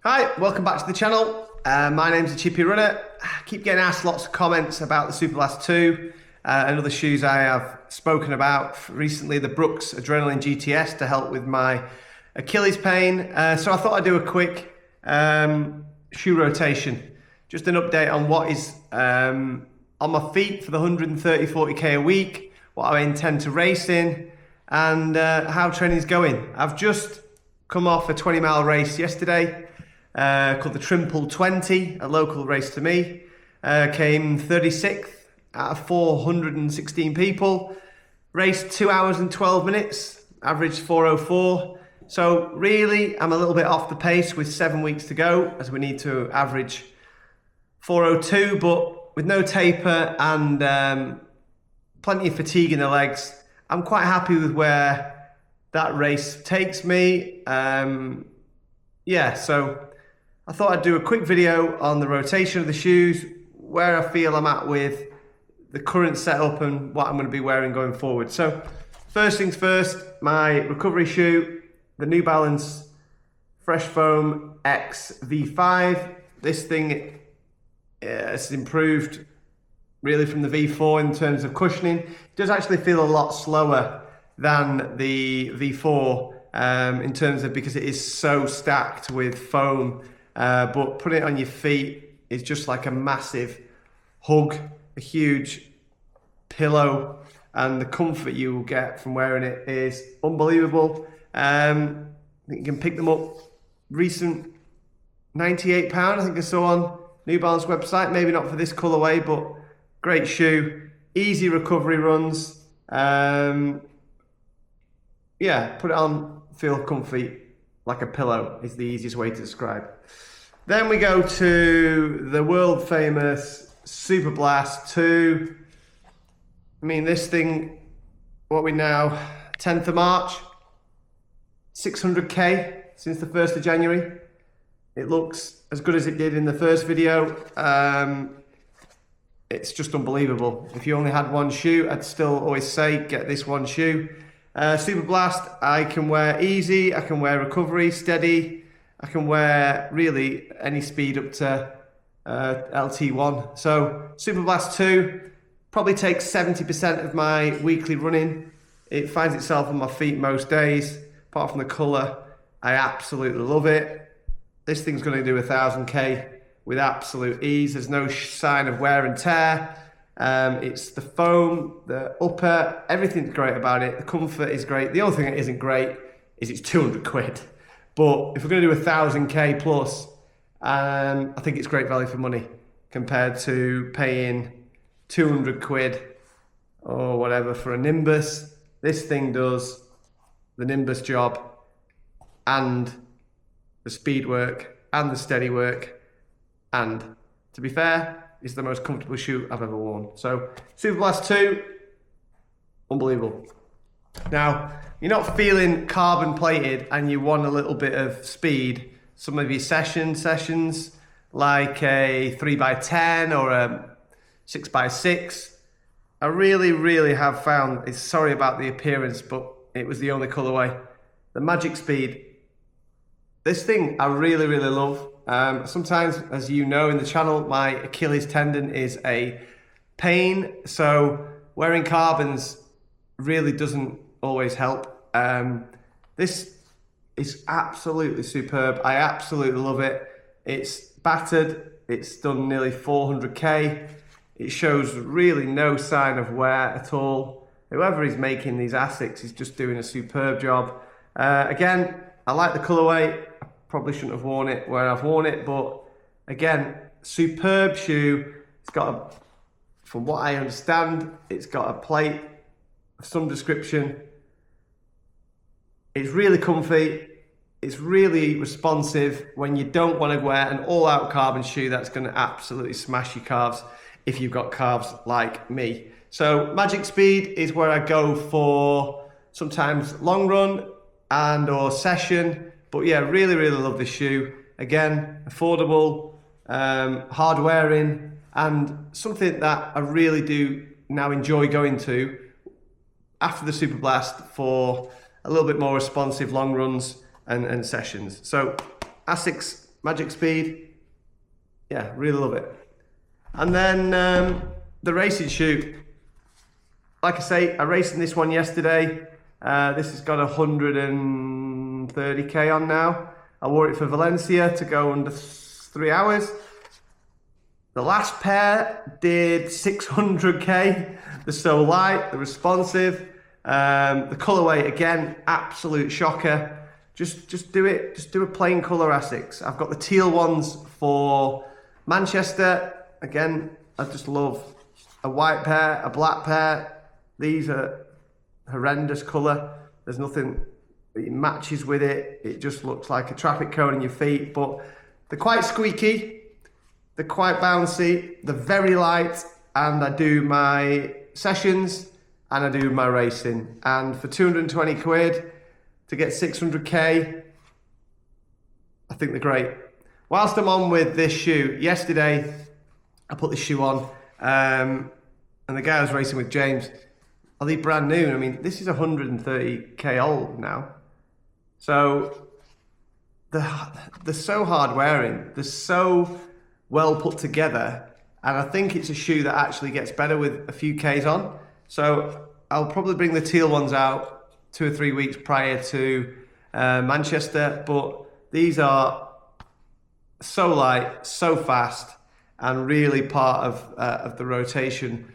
Hi, welcome back to the channel. My name's the Chippy Runner. I keep getting asked lots of comments about the Superblast 2 and other shoes I have spoken about recently, the Brooks Adrenaline GTS to help with my Achilles pain. So I thought I'd do a quick shoe rotation. Just an update on what is on my feet for the 130-40k a week, what I intend to race in, and how training's going. I've just come off a 20-mile race yesterday. Called the Trimple 20, a local race to me. Came 36th out of 416 people. Raced 2 hours and 12 minutes, averaged 4:04. So really, I'm a little bit off the pace with 7 weeks to go, as we need to average 4:02, but with no taper and plenty of fatigue in the legs, I'm quite happy with where that race takes me. So I thought I'd do a quick video on the rotation of the shoes, where I feel I'm at with the current setup and what I'm going to be wearing going forward. So first things first, my recovery shoe, the New Balance Fresh Foam X V5. This thing has improved really from the V4 in terms of cushioning. It does actually feel a lot slower than the V4 in terms of, because it is so stacked with foam. But putting it on your feet is just like a massive hug, a huge pillow, and the comfort you will get from wearing it is unbelievable. I think you can pick them up recent £98, I think I saw on New Balance website. Maybe not for this colourway, but great shoe, easy recovery runs. Put it on, feel comfy, like a pillow is the easiest way to describe. Then we go to the world famous Superblast 2. I mean, this thing, what we now, 10th of March, 600k since the 1st of January. It looks as good as it did in the first video. It's just unbelievable. If you only had one shoe, I'd still always say, get this one shoe. Superblast, I can wear easy, I can wear recovery, steady, I can wear really any speed up to LT1. So Superblast 2 probably takes 70% of my weekly running. It finds itself on my feet most days, apart from the colour. I absolutely love it. This thing's going to do 1000k with absolute ease. There's no sign of wear and tear. It's the foam, the upper, everything's great about it. The comfort is great. The only thing that isn't great is it's 200 quid. But if we're going to do 1000k plus, I think it's great value for money compared to paying 200 quid or whatever for a Nimbus. This thing does the Nimbus job and the speed work and the steady work, and to be fair, it's the most comfortable shoe I've ever worn. So Superblast 2, unbelievable. Now, you're not feeling carbon plated and you want a little bit of speed. Some of your sessions like a 3x10 or a 6x6, I really have found, sorry about the appearance, but it was the only colourway, the Magicspeed. This thing I really love. Sometimes, as you know in the channel, my Achilles tendon is a pain, so wearing carbons really doesn't always help. This is absolutely superb. I absolutely love it. It's battered. It's done nearly 400k. It shows really no sign of wear at all. Whoever is making these Asics is just doing a superb job. Again, I like the colourway. Probably shouldn't have worn it where I've worn it, but again, superb shoe. It's got from what I understand, it's got a plate of some description. It's really comfy. It's really responsive when you don't want to wear an all-out carbon shoe that's going to absolutely smash your calves if you've got calves like me. So Magicspeed is where I go for sometimes long run and or session. But yeah, really love this shoe. Again, affordable, hard wearing, and something that I really do now enjoy going to after the Superblast for a little bit more responsive long runs and sessions. So Asics Magicspeed. Yeah, really love it. And then the racing shoe. Like I say, I raced in this one yesterday. This has got 130k on now. I wore it for Valencia to go under 3 hours. The last pair did 600k. They're so light, they're responsive. The colourway, again, absolute shocker. Just do it. Just do a plain colour Asics. I've got the teal ones for Manchester. Again, I just love a white pair, a black pair. These are horrendous colour. There's nothing that matches with it. It just looks like a traffic cone in your feet, but they're quite squeaky. They're quite bouncy. They're very light, and I do my sessions and I do my racing. And for 220 quid to get 600k, I think they're great. Whilst I'm on with this shoe, yesterday I put this shoe on, and the guy I was racing with, James, are they brand new? I mean, this is 130k old now. So they're so hard wearing. They're so well put together. And I think it's a shoe that actually gets better with a few Ks on. So I'll probably bring the teal ones out 2 or 3 weeks prior to Manchester. But these are so light, so fast, and really part of the rotation.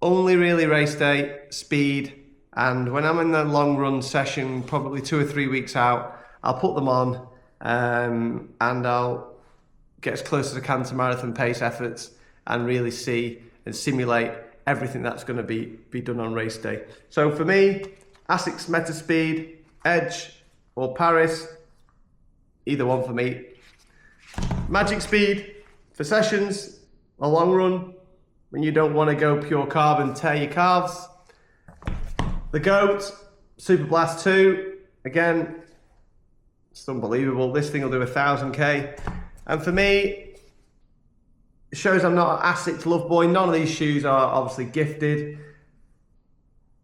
Only really race day, speed, and when I'm in the long run session, probably 2 or 3 weeks out, I'll put them on and I'll get as close as I can to marathon pace efforts and really see and simulate everything that's going to be done on race day. So for me, Asics Metaspeed, Edge or Paris, either one for me. Magicspeed for sessions, a long run, when you don't want to go pure carb and tear your calves. The GOAT, Superblast 2, again, it's unbelievable. This thing will do 1000k. And for me, it shows I'm not an Asics love boy. None of these shoes are obviously gifted.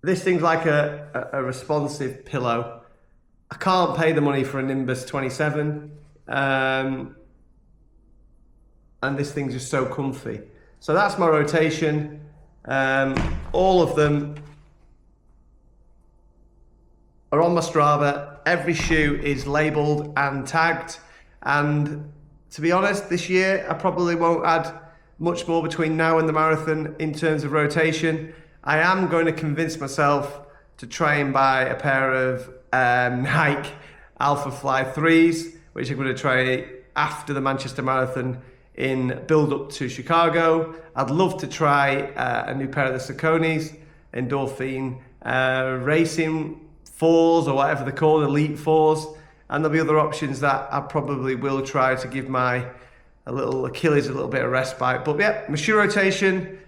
This thing's like a responsive pillow. I can't pay the money for a Nimbus 27. And this thing's just so comfy. So that's my rotation. All of them are on my Strava. Every shoe is labelled and tagged. And to be honest, this year I probably won't add much more between now and the marathon in terms of rotation. I am going to convince myself to try and buy a pair of Nike Alpha Fly 3s, which I'm going to try after the Manchester Marathon in build up to Chicago. I'd love to try a new pair of the Sauconys, Endorphin Racing 4s or whatever they're called, Elite 4s. And there'll be other options that I probably will try to give my little Achilles a little bit of respite. But yeah, my shoe rotation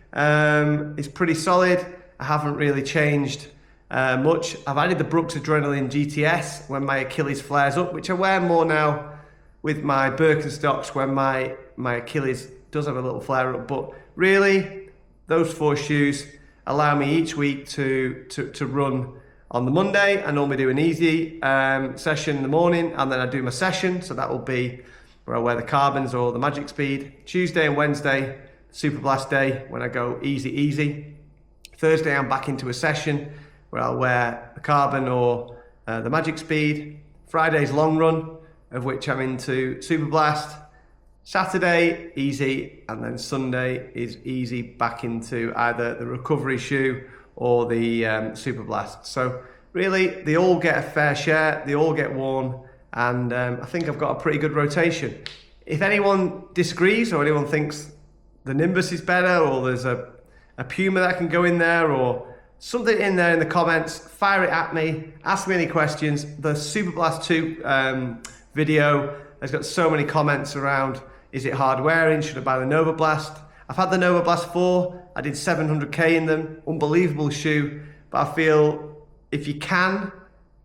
is pretty solid. I haven't really changed much. I've added the Brooks Adrenaline GTS when my Achilles flares up, which I wear more now with my Birkenstocks when my Achilles does have a little flare up. But really, those 4 shoes allow me each week to run. On the Monday, I normally do an easy session in the morning, and then I do my session. So that will be where I wear the carbons or the Magicspeed. Tuesday and Wednesday, Superblast day, when I go easy. Thursday, I'm back into a session where I'll wear the carbon or the Magicspeed. Friday's long run, of which I'm into Superblast. Saturday, easy, and then Sunday is easy back into either the recovery shoe or the Superblast. So really, they all get a fair share, they all get worn, and I think I've got a pretty good rotation. If anyone disagrees or anyone thinks the Nimbus is better or there's a Puma that can go in there or something in there in the comments, fire it at me, ask me any questions. The Superblast 2 video has got so many comments around, is it hard wearing, should I buy the Nova Blast? I've had the Nova Blast 4, I did 700k in them, unbelievable shoe, but I feel if you can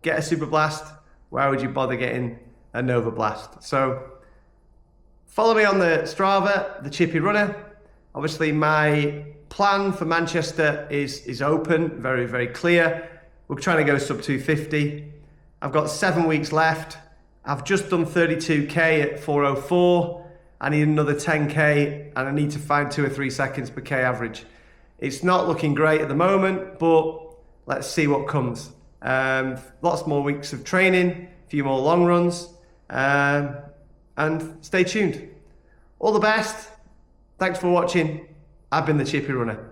get a Superblast, why would you bother getting a Nova Blast? So follow me on the Strava, the Chippy Runner. Obviously my plan for Manchester is open, very clear. We're trying to go sub 250. I've got 7 weeks left, I've just done 32k at 4:04. I need another 10k and I need to find 2 or 3 seconds per k average. It's not looking great at the moment, but let's see what comes. Lots more weeks of training, a few more long runs, and stay tuned. All the best. Thanks for watching. I've been the Chippy Runner.